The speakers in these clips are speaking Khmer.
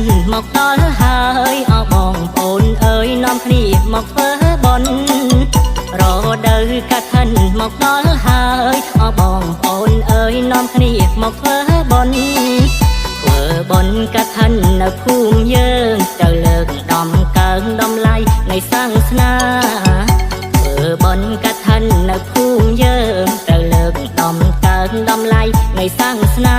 នមកដល់ហើយអោបងប្អូនអើយនាំគ្នាមកធ្វើបុណ្យរដូវកឋិនមកដល់ហើយអោបងប្អូនអើយនាំគ្នាមកធ្វើបុណ្យធ្វើបុណ្យកឋិននៅភូមិយើងទៅលើកដំកើងដំឡៃនៃសាសនាធ្វើបុណ្យកឋិននៅភូមិយើងទៅលើកដំកើងដំឡៃនៃសាសនា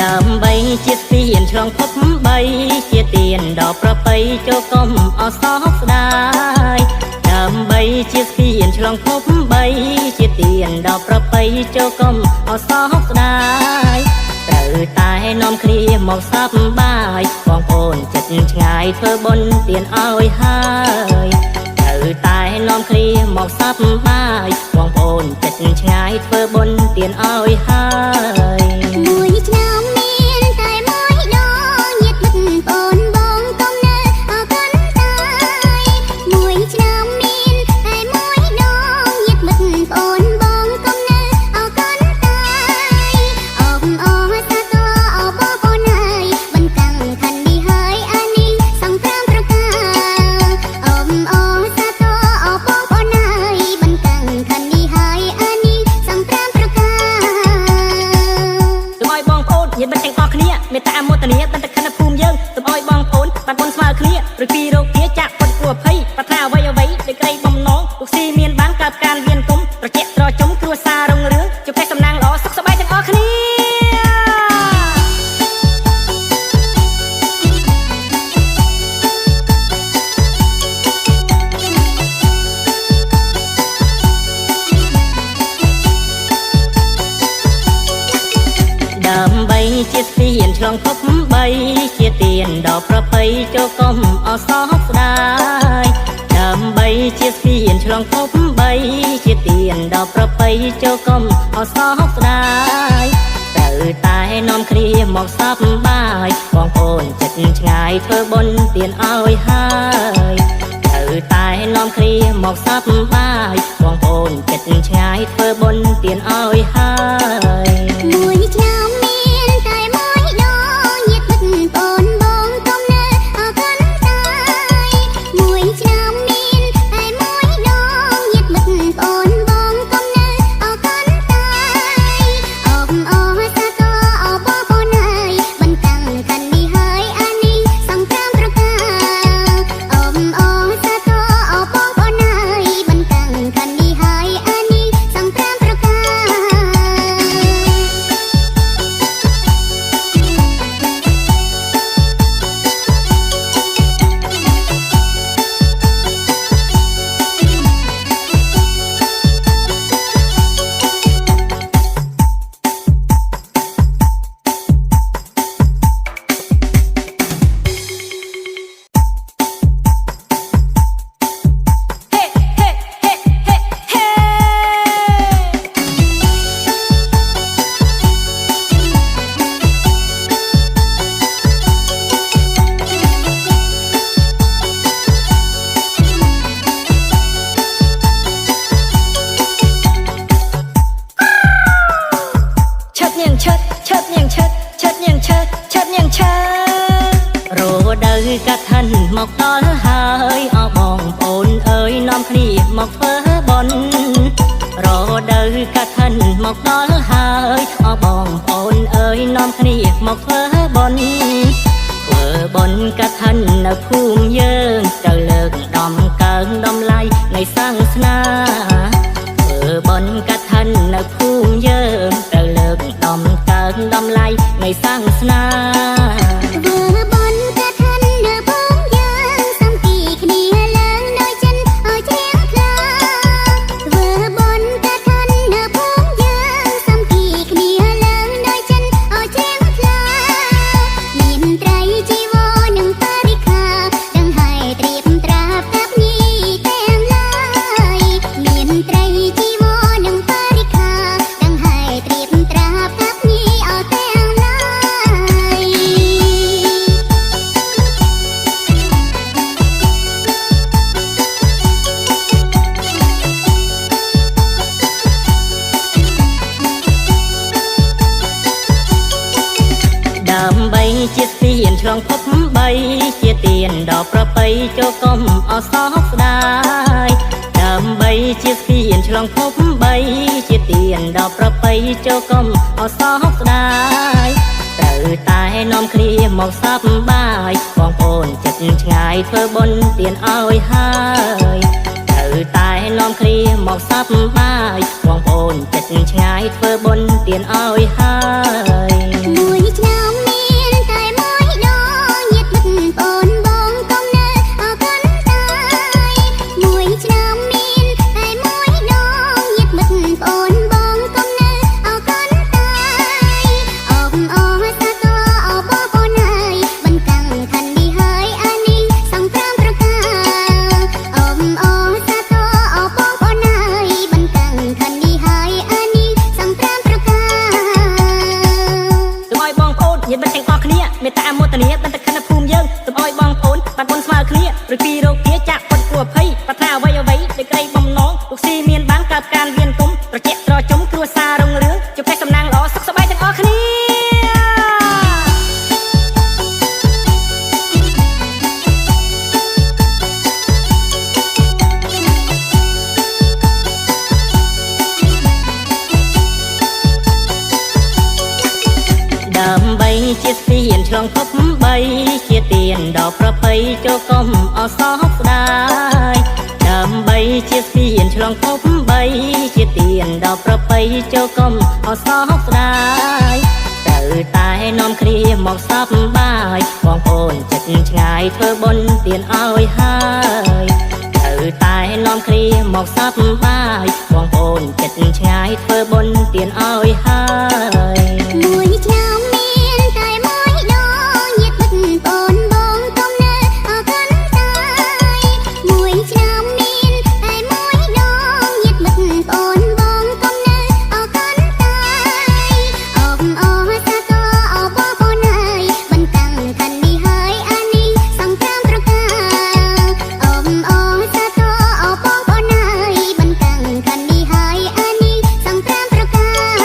ដើម្បីជាទានឆ្លងភព3ជាទានដល់ប្រពៃចូលកុំអសោកស្ដាយដើម្បីជាទានឆ្លងភព3ជាទានដល់ប្រពៃចូលកុំអសោកស្ដាយត្រូវតែនាំគ្នាមកសប្បាយបងប្អូនចិត្តឆ្ងាយធ្វើបុណ្យទានឲ្យហើយត្រូវតែនាំគ្នាមកសប្បាយបងប្អូនចិត្តឆ្ងាយធ្វើបុណ្យទានឲ្យហើយមេត្តាមោទនាបានតែខណ្ឌភូមិយើងសូមឲ្យបងប្អូនបានបុណ្យស្មើគ្នាឬពីរោគាចាក់ពុតព្រោះភ័យប្រាថ្នាអ្វីអ្វីដោយក្តីបំណងលោកស៊ីមានបានកើតការវៀនគុំត្រជាក់ត្រចុំគ្រួសាររុងរឿងជួបតែសំណាងល្អសុខសប្បាយទាំងអស់គ្នាដើម្បីជាទានឆ្លងភព3ជាទានដល់ប្រពៃចូលកុំអសោកស្ដាយដើម្បីជាទានឆ្លងភព3ជាទានដល់ប្រពៃចូលកុំអសោកស្ដាយត្រូវតែនាំគ្នាមកសប្បាយបងប្អូនចិត្តឆ្ងាយធ្វើបុណ្យទានឲ្យហើយត្រូវតែនាំគ្នាមកសប្បាយបងប្អូនចិត្តឆ្ងាយធ្វើបុណ្យទានឲ្យហើយមួយឆ្នាំកឋិនមកដល់ហើយអោបងប្អូនអើយនាំគ្នាមកធ្វើបុណ្យរដូវកឋិនមកដល់ហើយអោបងប្អូនអើយនាំគ្នាមកធ្វើបុណ្យធ្វើបុណ្យកឋិននៅភូមិយើងទៅលើកដំកើងដំឡៃនៃសាសនាធ្វើបុណ្យកឋិននៅភូមិយើងទៅលើកដំកើងដំឡៃនៃសាសនាធ្វើបុណ្យកឋិននៅ ជាទៀនដល់ប្រពៃចូលកុំអសោកស្ដាយដើម្បីជាស្ពានឆ្លងភព3ជាទៀនដល់ប្រពៃចូលកុំអសោកស្ដាយត្រូវតែនាំគ្នាមកសប្បាយបងប្អូនចិត្តឆ្ងាយធ្វើបុណ្យទៀនឲ្យហើយត្រូវតែនាំគ្នាមកសប្បាយបងប្អូនចិត្តឆ្ងាយធ្វើបុណ្យទៀនឲ្យហើយមួយឆ្នាំមានតែមួយដងញាតិមិត្តបងបងកុំនៅអកូនតាយមួយឆ្នាំមានតែមួយដងញាតិមិត្តបងបងកុំនៅអកូនតាយអបអរសាទរអបបងហើយបន្តាំងខណ្ឌនេះហើយអានេះសង្គ្រាមប្រការអបអរសាទរអបបងហើយបន្តាំងខណ្ឌនេះហើយអានេះសង្គ្រាមប្រការសូមឲ្យបងប្អូនញាតិមិត្តទាំងអស់គ្នាមេត្តាមោទនាបានតែខណ្ឌភូមិយើងសូមឲ្យបងប្អូនបានបុណ្យស្មើគ្នាឬពីរោគាចាក់ផុតគ្រោះភ័យប្រាថ្នាអ្វីអ្វីដោយក្តីបំណងលោកស៊ីមានបានកើតការវៀនគុំត្រជាក់ត្រជុំគ្រួសាររុងរឿងជួបតែសំណាងល្អសុខសប្បាយទាំងអស់គ្នាដើម្បីជាស្ពានឆ្លងភព3ជាទៀនដល់ប្រពៃចូលកុំអសោកស្ដាយដើម្បីជាស្ពានឆ្លងភព3ជាទៀនដល់ប្រពៃចូលកុំអសោកស្ដាយត្រូវតែនាំគ្នាមកសប្បាយបងប្អូនចិត្តឆ្ងាយធ្វើបុណ្យទៀនឲ្យហើយត្រូវតែនាំគ្នាមកសប្បាយបងប្អូនចិត្តឆ្ងាយធ្វើបុណ្យទៀនឲ្យហើយមួយឆ្នាំមានតែមួយដងញាតិមិត្តបងបងកុំនៅអកូនតាយមួយឆ្នាំមានតែមួយដងញាតិមិត្តបងបងកុំនៅអកូនតាយអបអរសាទរអបបងហើយបន្តាំងខណ្ឌនេះហើយអានេះសង្គ្រាមប្រការអបអរសាទរអបបងហើយបន្តាំងខណ្ឌនេះហើយអានេះសង្គ្រាមប្រការ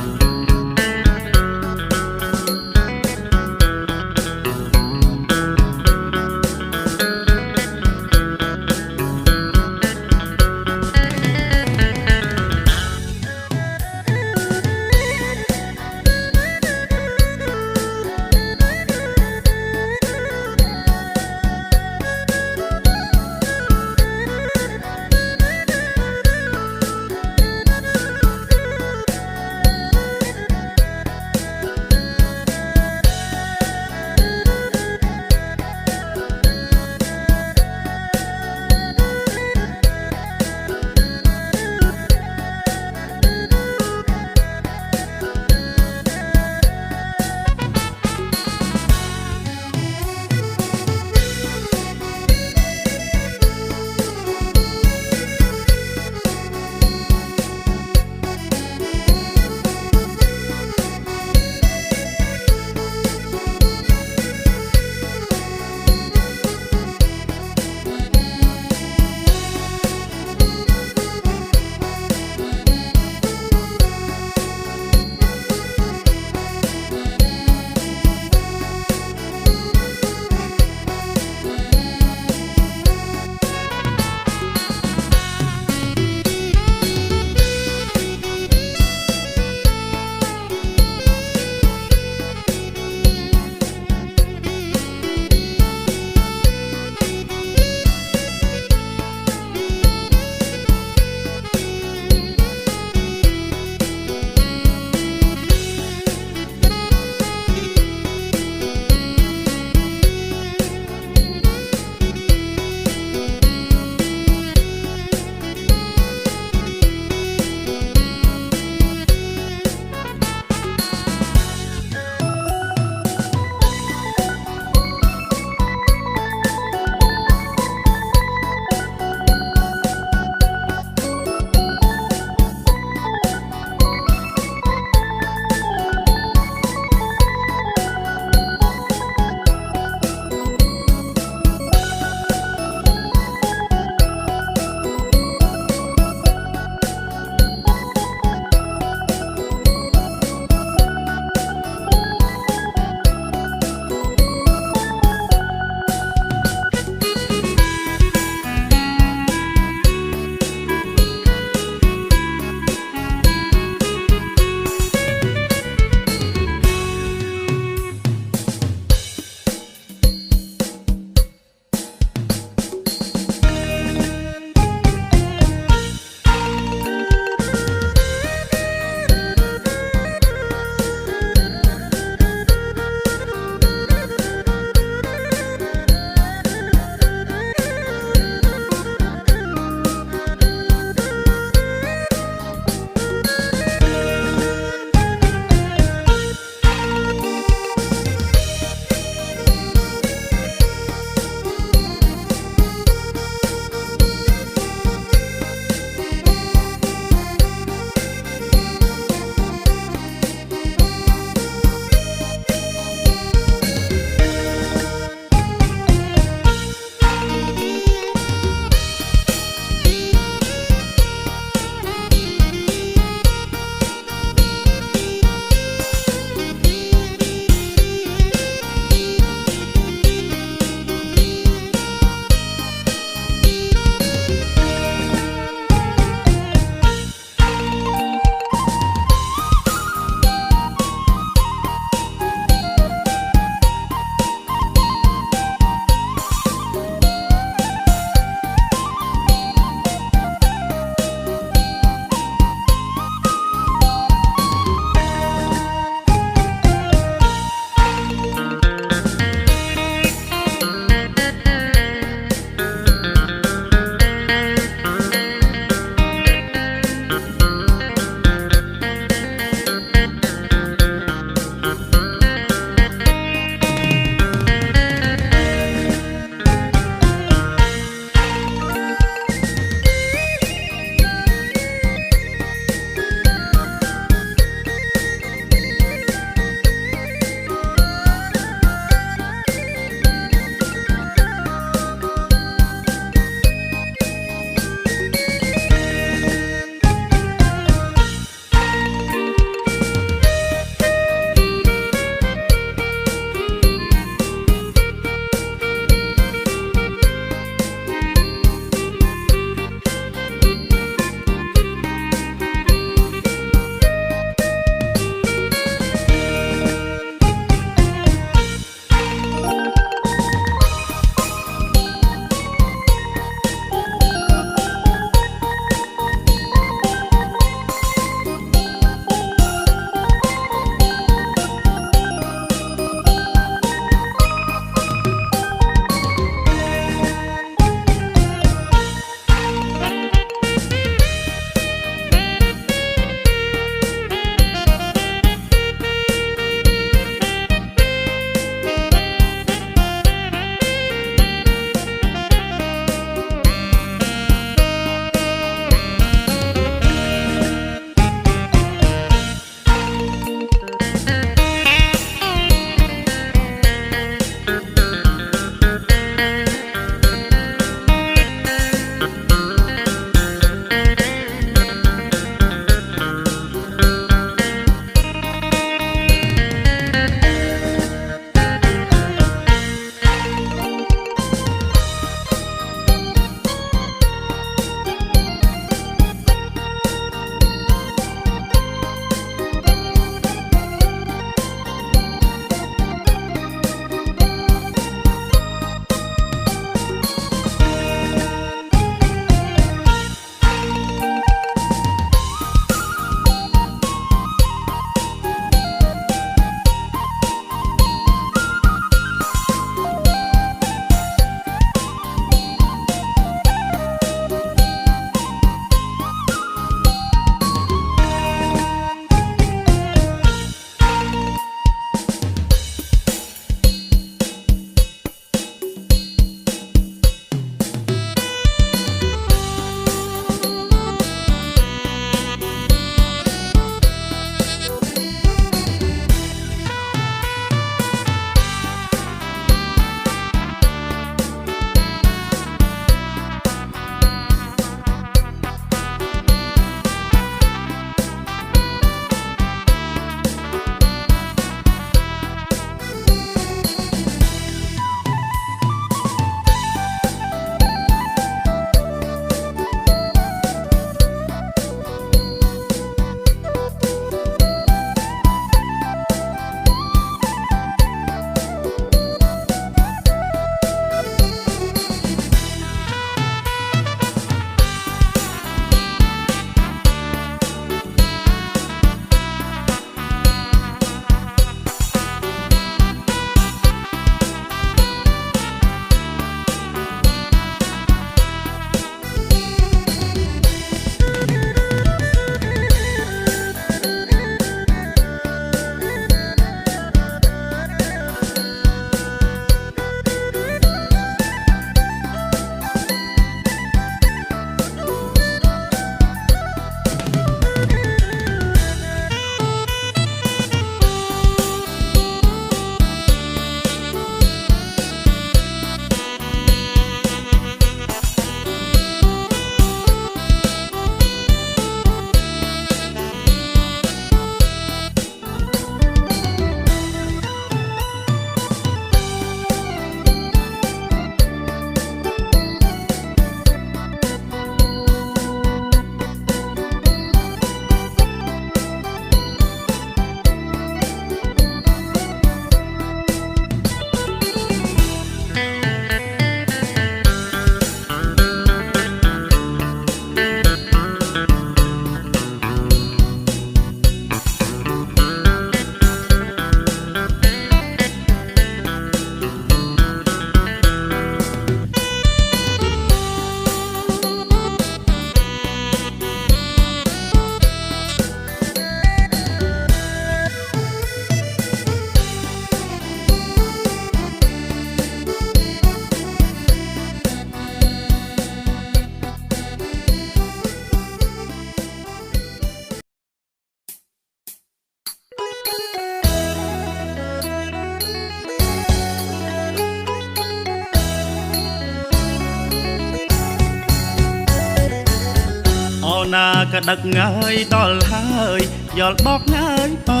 ក៏ដឹកងាយដល់ហើយយល់បកងាយបើ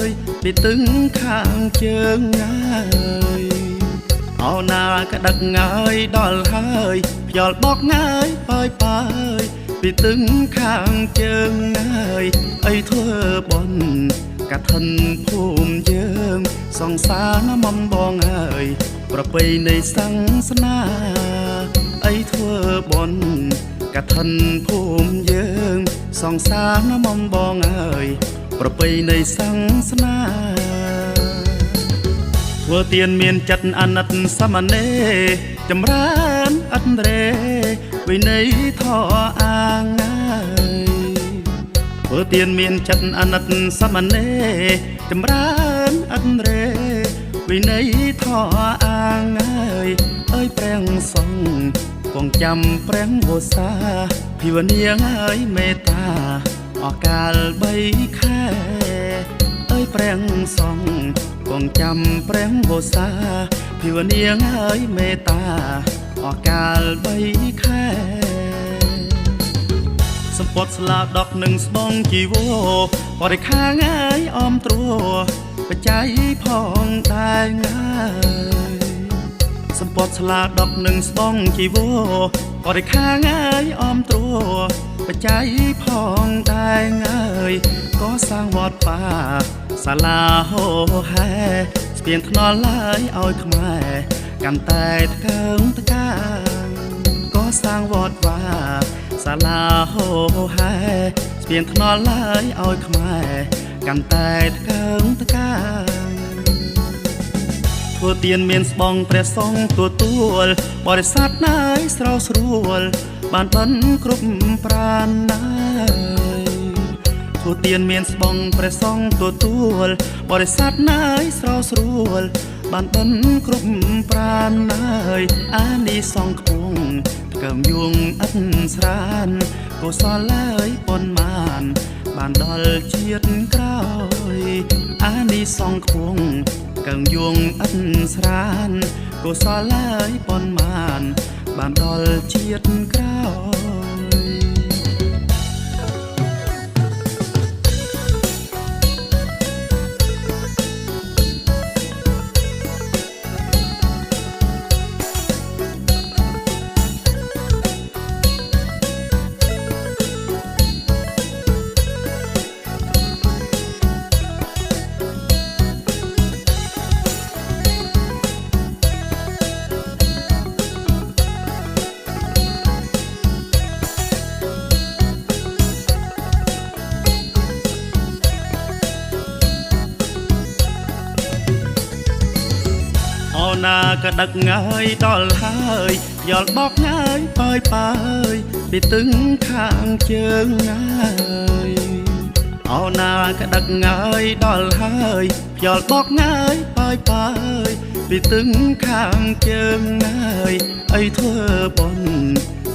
យពីទឹងខាងជើងងាយអោណាក៏ដឹកងាយដល់ហើយយល់បកងាយបើយពីទឹងខាងជើងងាយអីធ្វើបន់កឋិនភូមិយើងសង្សារណាមបងអើយប្រពៃណីសាសនាអីធ្វើបន់កឋិនភូមិយើងសង្សារណាមបងអើយប្រពៃណីសាសនាធ្វើទានមានចិត្តអាណិតសមណេរចម្រើនអត់រេវិន័យធម៌អាងាយធ្វើទានមានចិត្តអាណិតសមណេរចម្រើនអត់រេវិន័យធម៌អាងាយអើយព្រះសង្ឃគង់ចាំព្រះវោសាភិវនាងអើយមេត្តាអកាល3ខែអើយព្រះសង្ឃគង់ចាំព្រះវោសាភិវនាងអើយមេត្តាអកាល3ខែសម្ពត់ស្លាដកនឹងស្បង់ជីវរបរិខាងាយអមត្រួបច្ច័យផងតែងាយសម្ពត់ស្លាដកនឹងស្បង់ជីវរបរិខាងាយអមត្រួបច្ច័យផងតែងាយក៏សាងវត្តបាសាលាហោហែស្ពានថ្នល់ឡើយឲ្យខ្មែរកាន់តែថ្កើងថ្កាងក៏សាងវត្តបាសាលាហោហែស្ពានថ្នល់ឡើយឲ្យខ្មែរកាន់តែថ្កើងថ្កាងធ្វើទានមានស្បង់ព្រះសង្ឃទទួលបរិស័ទណាយស្រោស្រួលបានបិណ្ឌគ្រប់ប្រាណណាយធ្វើទានមានស្បង់ព្រះសង្ឃទទួលបរិស័ទណាយស្រោស្រួលបានបិណ្ឌគ្រប់ប្រាណណាយអានិសង្ឃខ្ពងកើមយងអិតស្រានកុសលឡើយប៉ុន្មានបានដល់ជាតិក្រោយអានិសង្ឃខ្ពងកើមយងអិតស្រានកុសលឡើយប៉ុន្មានបានដល់ជាតិក្រោយអូណាក៏ដឹកងាយដល់ហើយយល់បកងាយបើយពីទឹងខាងជើងងាយអូណាក៏ដឹកងាយដល់ហើយយល់បកងាយបើយពីទឹងខាងជើងងាយអីធ្វើបន់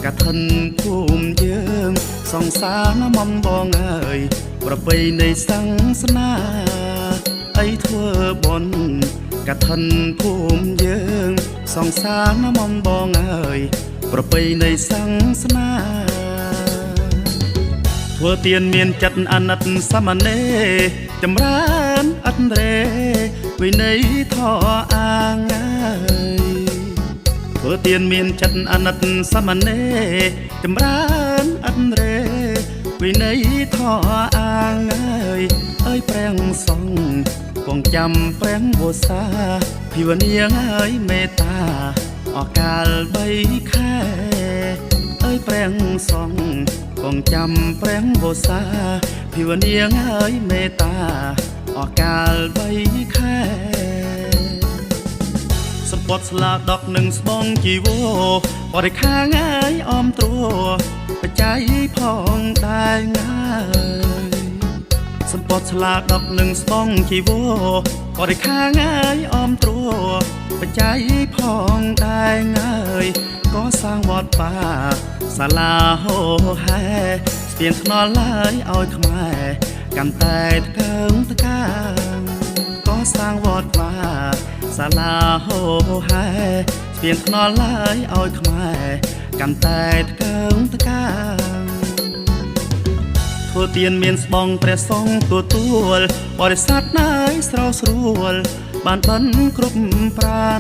កឋិនភូមិយើងសង្សារណាមបងអើយប្រពៃណីសាសនាអីធ្វើបន់កឋិនភូមិយើងសង្សារណាមបងអើយប្រពៃណីសាសនាធ្វើទានមានចិត្តអាណិតសមណេរចម្រើនអត់រេវិន័យធម៌អាងាយធ្វើទានមានចិត្តអាណិតសមណេរចម្រើនអត់រេវិន័យធម៌អាងាយអើយព្រះសង្ឃគង់ចាំព្រះវោសាភិវនាងអើយមេត្តាអកាល3ខែអើយព្រះសង្ឃគង់ចាំព្រះវោសាភិវនាងអើយមេត្តាអកាល3ខែសម្ពត់ស្លាដកនឹងស្បង់ជីវរបរិខាងាយអមត្រួបច្ច័យផងដែរងាយសម្ពត់ស្លាដកនឹងស្បង់ជីវរបរិខាងាយអមត្រួបច្ច័យផងដែរងាយក៏សាងវត្តបាសាលាហោហែស្ពានថ្នល់ឡើយឲ្យខ្មែរកាន់តែថ្កើងថ្កាងក៏សាងវត្តបាសាលាហោហែស្ពានថ្នល់ឡើយឲ្យខ្មែរកាន់តែថ្កើងថ្កាង ធ្វើទានមានស្បង់ព្រះសង្ឃទទួលបរិស័ទណាយស្រោស្រួលបានបិណ្ឌគ្រប់ប្រាណ